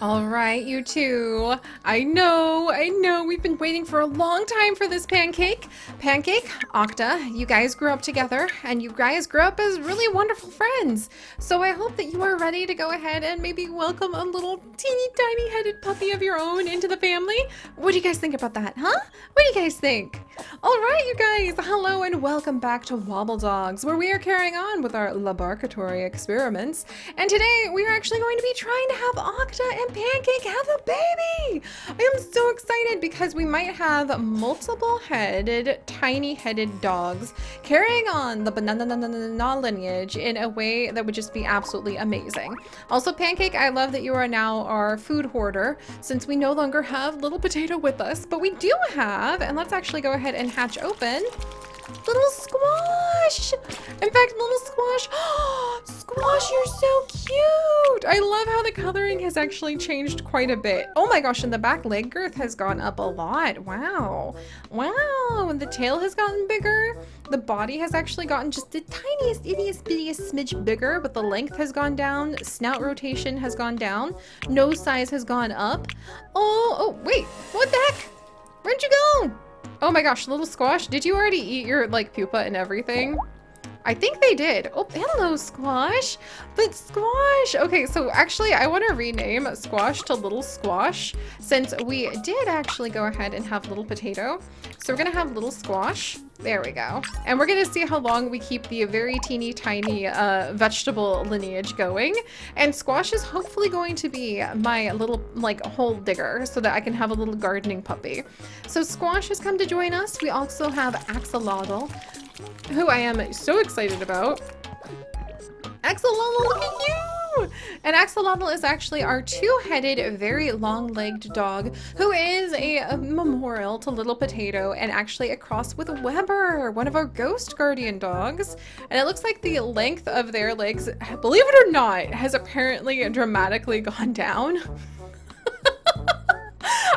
All right, you two. I know, we've been waiting for a long time for this pancake. Pancake, Octa, you guys grew up together and you guys grew up as really wonderful friends. So I hope that you are ready to go ahead and maybe welcome a little teeny tiny headed puppy of your own into the family. What do you guys think about that, huh? What do you guys think? All right, you guys, hello and welcome back to Wobbledogs, where we are carrying on with our laboratory experiments. And today we are actually going to be trying to have Octa and Pancake have a baby. I am so excited because we might have multiple headed, tiny headed dogs carrying on the banana lineage in a way that would just be absolutely amazing. Also, Pancake, I love that you are now our food hoarder since we no longer have little potato with us, but we do have, and let's actually go ahead and hatch open little Squash. In fact, little Squash. Squash, you're so cute. I love how the coloring has actually changed quite a bit. Oh my gosh, and the back leg girth has gone up a lot. Wow. Wow, and the tail has gotten bigger. The body has actually gotten just the tiniest, bittiest smidge bigger, but the length has gone down. Snout rotation has gone down. Nose size has gone up. Oh, wait, what the heck? Where'd you go? Oh my gosh, little Squash, did you already eat your, like, pupa and everything? I think they did. Oh, hello, Squash. But Squash, okay, so actually I want to rename Squash to Little Squash since we did actually go ahead and have Little Potato. So we're gonna have Little Squash. There we go. And we're gonna see how long we keep the very teeny tiny vegetable lineage going. And Squash is hopefully going to be my little, like, hole digger so that I can have a little gardening puppy. So Squash has come to join us. We also have Axolotl, who I am so excited about. Axolotl, look at you! And Axolotl is actually our two-headed, very long-legged dog who is a memorial to Little Potato and actually a cross with Weber, one of our ghost guardian dogs. And it looks like the length of their legs, believe it or not, has apparently dramatically gone down.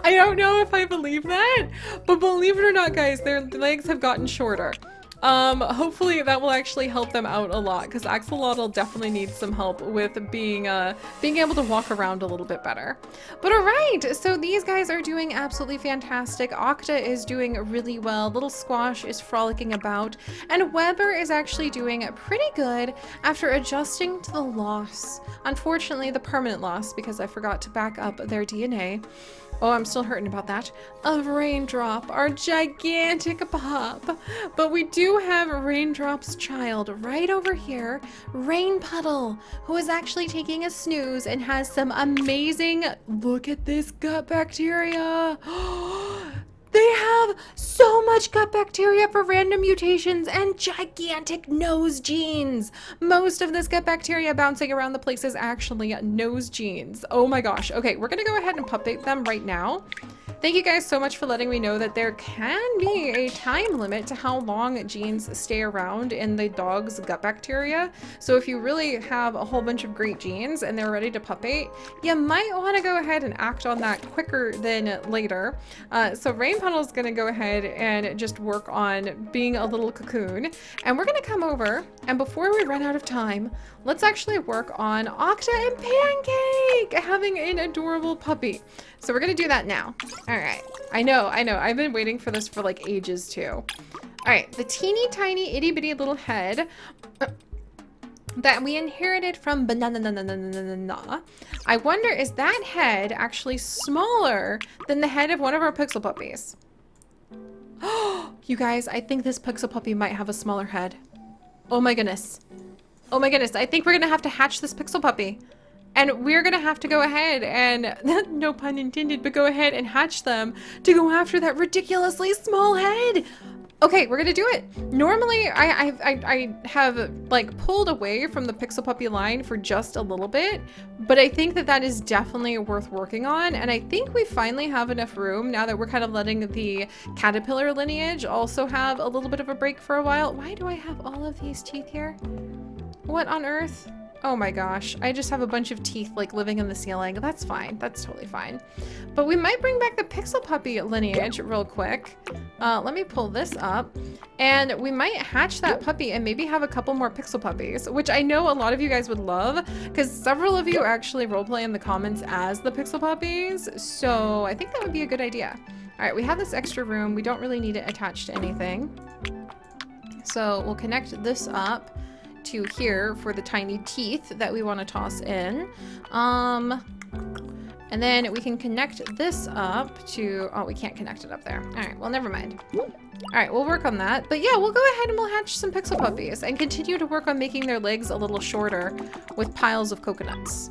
I don't know if I believe that, but believe it or not, guys, their legs have gotten shorter. Hopefully that will actually help them out a lot because Axolotl definitely needs some help with being able to walk around a little bit better. But all right, so these guys are doing absolutely fantastic. Octa is doing really well. Little Squash is frolicking about, and Weber is actually doing pretty good after adjusting to the loss. Unfortunately, the permanent loss, because I forgot to back up their DNA. Oh, I'm still hurting about that. Of Raindrop, our gigantic pup. But we do have Raindrop's child right over here, Rainpuddle, who is actually taking a snooze and has some amazing, look at this gut bacteria. They have so much gut bacteria for random mutations and gigantic nose genes. Most of this gut bacteria bouncing around the place is actually nose genes. Oh my gosh. Okay, we're gonna go ahead and pupate them right now. Thank you guys so much for letting me know that there can be a time limit to how long genes stay around in the dog's gut bacteria. So if you really have a whole bunch of great genes and they're ready to pupate, you might want to go ahead and act on that quicker than later. So Rainpuddle is going to go ahead and just work on being a little cocoon. And we're going to come over, and before we run out of time, let's actually work on Octa and Pancake having an adorable puppy. So we're gonna do that now. All right, I know. I've been waiting for this for like ages too. All right, the teeny tiny itty bitty little head that we inherited from Banana. I wonder, is that head actually smaller than the head of one of our pixel puppies? Oh, you guys, I think this pixel puppy might have a smaller head. Oh my goodness. Oh my goodness, I think we're gonna have to hatch this pixel puppy. And we're gonna have to go ahead and, no pun intended, but go ahead and hatch them to go after that ridiculously small head. Okay, we're gonna do it. Normally, I have like pulled away from the Pixel Puppy line for just a little bit, but I think that that is definitely worth working on. And I think we finally have enough room now that we're kind of letting the caterpillar lineage also have a little bit of a break for a while. Why do I have all of these teeth here? What on earth? Oh my gosh, I just have a bunch of teeth like living in the ceiling. That's fine, that's totally fine. But we might bring back the Pixel Puppy lineage real quick. Let me pull this up. And we might hatch that puppy and maybe have a couple more Pixel Puppies, which I know a lot of you guys would love because several of you actually roleplay in the comments as the Pixel Puppies. So I think that would be a good idea. All right, we have this extra room. We don't really need it attached to anything. So we'll connect this up to here for the tiny teeth that we want to toss in. And then we can connect this up to, oh, we can't connect it up there. All right, well, never mind. All right, we'll work on that. But yeah, we'll go ahead and we'll hatch some Pixel Puppies and continue to work on making their legs a little shorter with piles of coconuts.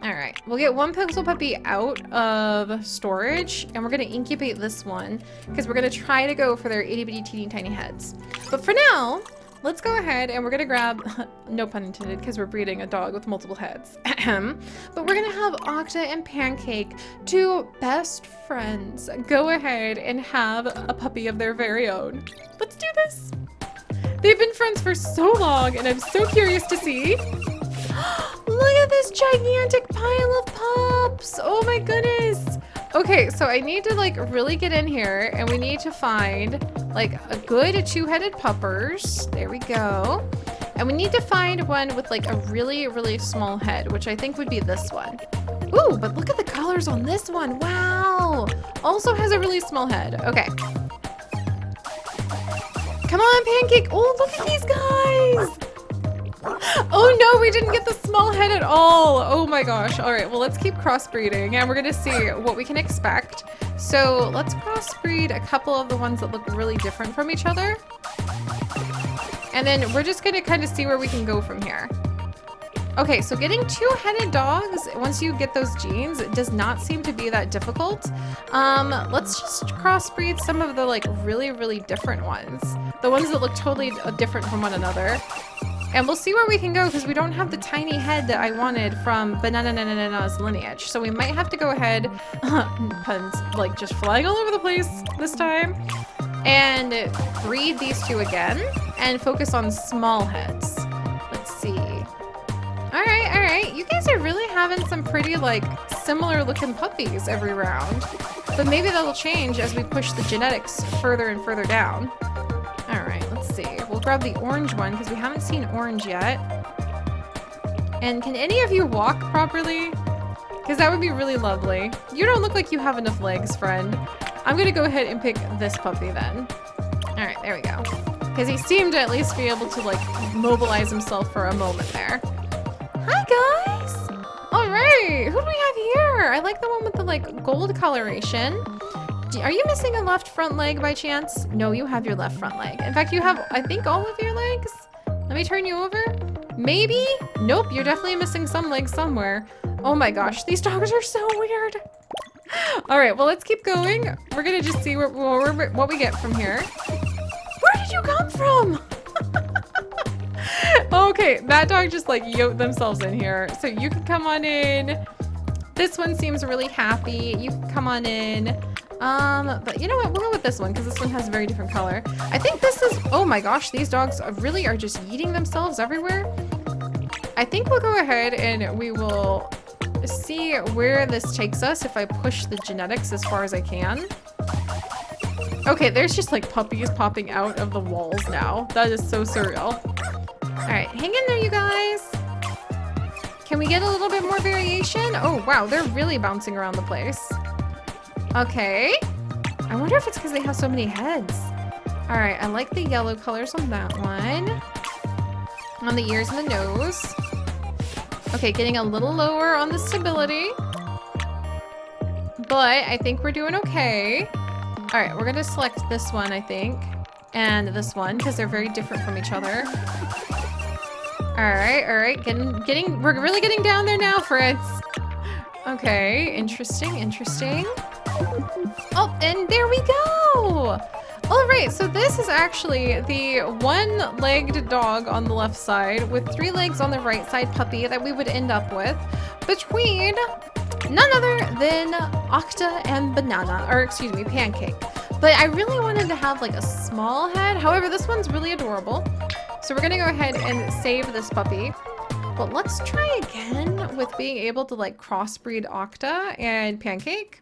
All right, we'll get one Pixel Puppy out of storage and we're gonna incubate this one because we're gonna try to go for their itty bitty teeny tiny heads. But for now, let's go ahead and we're gonna grab, no pun intended, because we're breeding a dog with multiple heads. But we're gonna have Octa and Pancake, two best friends, go ahead and have a puppy of their very own. Let's do this. They've been friends for so long and I'm so curious to see. Look at this gigantic pile of pups. Oh my goodness. Okay, so I need to like really get in here and we need to find like a good two-headed puppers. There we go. And we need to find one with like a really, really small head, which I think would be this one. Ooh, but look at the colors on this one. Wow. Also has a really small head. Okay. Come on, Pancake. Oh, look at these guys. Oh no, we didn't get the small head at all. Oh my gosh. All right, well, let's keep crossbreeding and we're gonna see what we can expect. So let's crossbreed a couple of the ones that look really different from each other. And then we're just gonna kind of see where we can go from here. Okay, so getting two-headed dogs, once you get those genes, it does not seem to be that difficult. Let's just crossbreed some of the like really, really different ones. The ones that look totally different from one another. And we'll see where we can go because we don't have the tiny head that I wanted from Banana's lineage. So we might have to go ahead, puns like just flying all over the place this time, and breed these two again and focus on small heads. Let's see. All right. You guys are really having some pretty like similar looking puppies every round, but maybe that'll change as we push the genetics further and further down. All right, let's see. We'll grab the orange one because we haven't seen orange yet. And can any of you walk properly? Because that would be really lovely. You don't look like you have enough legs, friend. I'm gonna go ahead and pick this puppy then. All right, there we go. Because he seemed to at least be able to like mobilize himself for a moment there. Hi guys! All right, who do we have here? I like the one with the like gold coloration. Are you missing a left front leg by chance? No, you have your left front leg. In fact, you have, I think, all of your legs. Let me turn you over. Maybe? Nope, you're definitely missing some legs somewhere. Oh my gosh, these dogs are so weird. All right, well, let's keep going. We're gonna just see what we get from here. Where did you come from? Okay, that dog just like yoked themselves in here. So you can come on in. This one seems really happy. You can come on in. But you know what? We'll go with this one because this one has a very different color. I think this is, oh my gosh, these dogs really are just eating themselves everywhere. I think we'll go ahead and we will see where this takes us if I push the genetics as far as I can. Okay, there's just like puppies popping out of the walls now. That is so surreal. All right, hang in there, you guys. Can we get a little bit more variation? Oh, wow, they're really bouncing around the place. Okay. I wonder if it's because they have so many heads. All right, I like the yellow colors on that one. On the ears and the nose. Okay, getting a little lower on the stability. But I think we're doing okay. All right, we're gonna select this one, I think. And this one, because they're very different from each other. All right, we're really getting down there now, Fritz. Okay, interesting. Oh, and there we go. All right, so this is actually the one-legged dog on the left side with 3 legs on the right side puppy that we would end up with between none other than Octa and Pancake. But I really wanted to have like a small head. However, this one's really adorable. So we're gonna go ahead and save this puppy. But let's try again with being able to like crossbreed Octa and Pancake.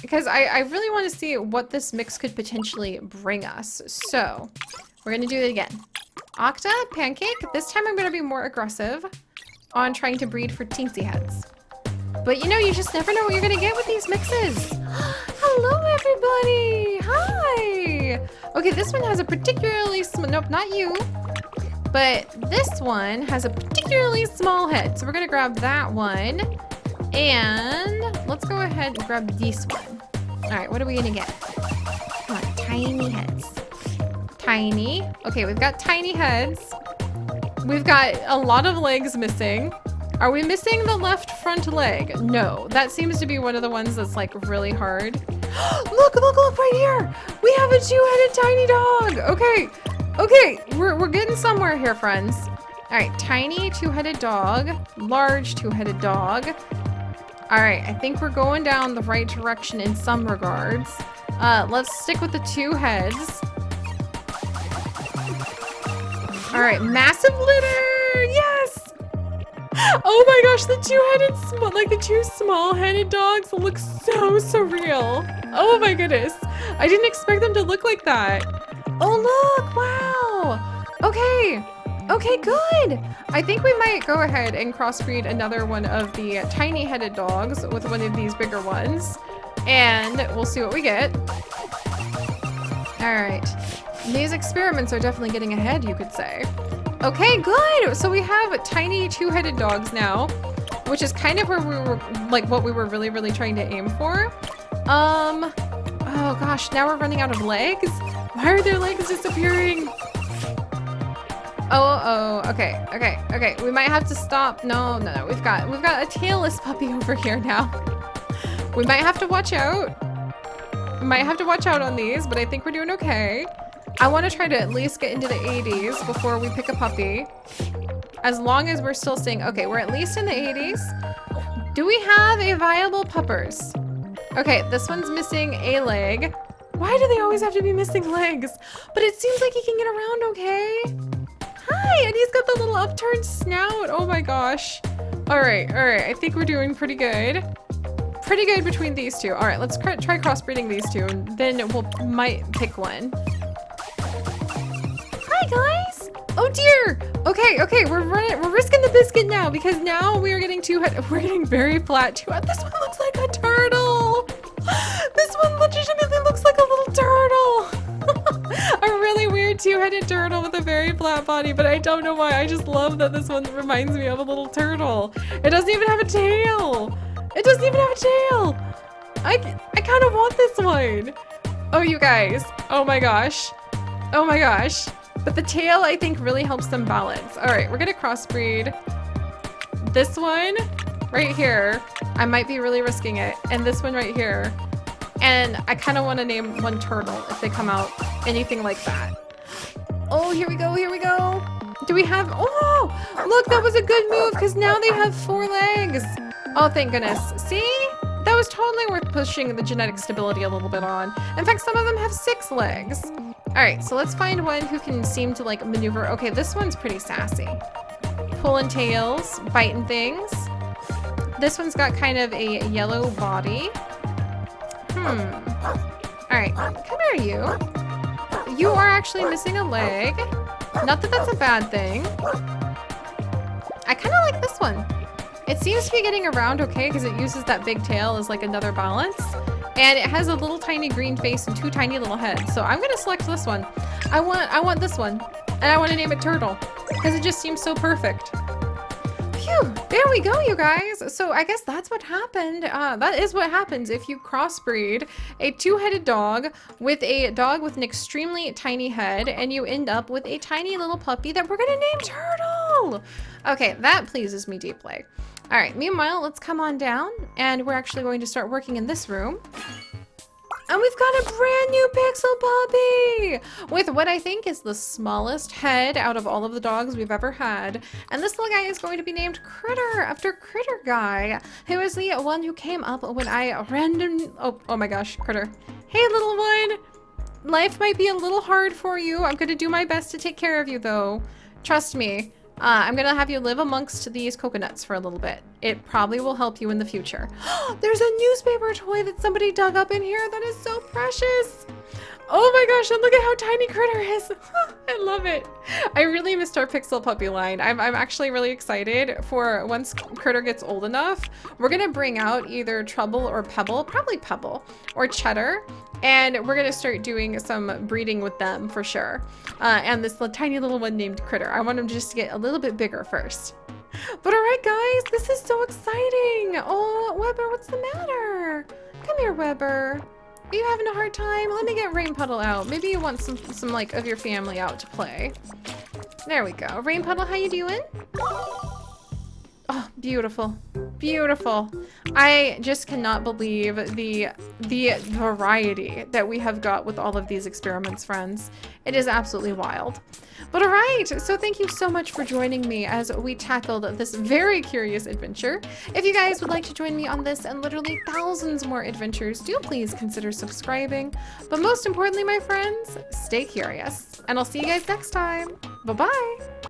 Because I really want to see what this mix could potentially bring us. So, we're going to do it again. Octa, Pancake. This time I'm going to be more aggressive on trying to breed for teensy heads. But you know, you just never know what you're going to get with these mixes. Hello, everybody. Hi. Okay, this one has a particularly small... Nope, not you. But this one has a particularly small head. So we're going to grab that one. And let's go ahead and grab this one. All right, what are we gonna get? Come on, tiny heads. Tiny. Okay, we've got tiny heads. We've got a lot of legs missing. Are we missing the left front leg? No, that seems to be one of the ones that's like really hard. Look right here. We have a two-headed tiny dog. Okay, we're getting somewhere here, friends. All right, tiny two-headed dog, large two-headed dog. All right, I think we're going down the right direction in some regards. Let's stick with the two heads. All right, massive litter, yes! Oh my gosh, the two-headed, like the two small-headed dogs look so surreal. Oh my goodness, I didn't expect them to look like that. Oh look, wow. Okay, good. I think we might go ahead and crossbreed another one of the tiny-headed dogs with one of these bigger ones. And we'll see what we get. All right. These experiments are definitely getting ahead, you could say. Okay, good. So we have tiny two-headed dogs now, which is kind of where we were, like what we were really trying to aim for. Oh gosh, now we're running out of legs. Why are their legs disappearing? Oh, okay. We might have to stop. No. We've got a tailless puppy over here now. We might have to watch out. Might have to watch out on these, but I think we're doing okay. I want to try to at least get into the 80s before we pick a puppy. As long as we're still staying, okay, we're at least in the 80s. Do we have a viable puppers? Okay, this one's missing a leg. Why do they always have to be missing legs? But it seems like he can get around okay. Hi, and he's got the little upturned snout. Oh my gosh. All right. I think we're doing pretty good. Pretty good between these two. All right, let's try crossbreeding these two, and then might pick one. Hi, guys. Oh dear. Okay, we're risking the biscuit now because now we are getting we're getting very flat too. This one looks like a turtle. This one legitimately looks like a little turtle. A really weird two-headed turtle with a very flat body, but I don't know why. I just love that this one reminds me of a little turtle. It doesn't even have a tail. I kind of want this one. Oh, you guys. Oh my gosh. But the tail, I think, really helps them balance. All right, we're gonna crossbreed this one right here. I might be really risking it. And this one right here. And I kind of want to name one turtle if they come out anything like that. Oh, here we go. Do we have, oh, look, that was a good move because now they have 4 legs. Oh, thank goodness. See? That was totally worth pushing the genetic stability a little bit on. In fact, some of them have 6 legs. All right, so let's find one who can seem to like maneuver. Okay, this one's pretty sassy. Pulling tails, biting things. This one's got kind of a yellow body. All right, come here, you. You are actually missing a leg. Not that that's a bad thing. I kind of like this one. It seems to be getting around okay because it uses that big tail as like another balance. And it has a little tiny green face and 2 tiny little heads. So I'm gonna select this one. I want this one. And I want to name it Turtle because it just seems so perfect. Phew, there we go, you guys. So I guess that's what happened. That is what happens if you crossbreed a 2-headed dog with a dog with an extremely tiny head, and you end up with a tiny little puppy that we're gonna name Turtle. Okay, that pleases me deeply. All right, meanwhile, let's come on down, and we're actually going to start working in this room. And we've got a brand new pixel puppy with what I think is the smallest head out of all of the dogs we've ever had. And this little guy is going to be named Critter after Critter Guy, who is the one who came up when I oh my gosh, Critter. Hey, little one. Life might be a little hard for you. I'm going to do my best to take care of you, though. Trust me. I'm gonna have you live amongst these coconuts for a little bit. It probably will help you in the future. There's a newspaper toy that somebody dug up in here. That is so precious. Oh my gosh, and look at how tiny Critter is. I love it. I really missed our Pixel puppy line. I'm actually really excited for once Critter gets old enough, we're gonna bring out either Trouble or Pebble, probably Pebble, or Cheddar, and we're gonna start doing some breeding with them for sure. And this tiny little one named Critter. I want him just to get a little bit bigger first. But all right, guys, this is so exciting. Oh, Weber, what's the matter? Come here, Weber. Are you having a hard time? Let me get Rainpuddle out. Maybe you want some like of your family out to play. There we go. Rainpuddle, how you doing? Oh, beautiful. Beautiful. I just cannot believe the variety that we have got with all of these experiments, friends. It is absolutely wild. But all right, so thank you so much for joining me as we tackled this very curious adventure. If you guys would like to join me on this and literally thousands more adventures, do please consider subscribing. But most importantly, my friends, stay curious. And I'll see you guys next time. Bye-bye.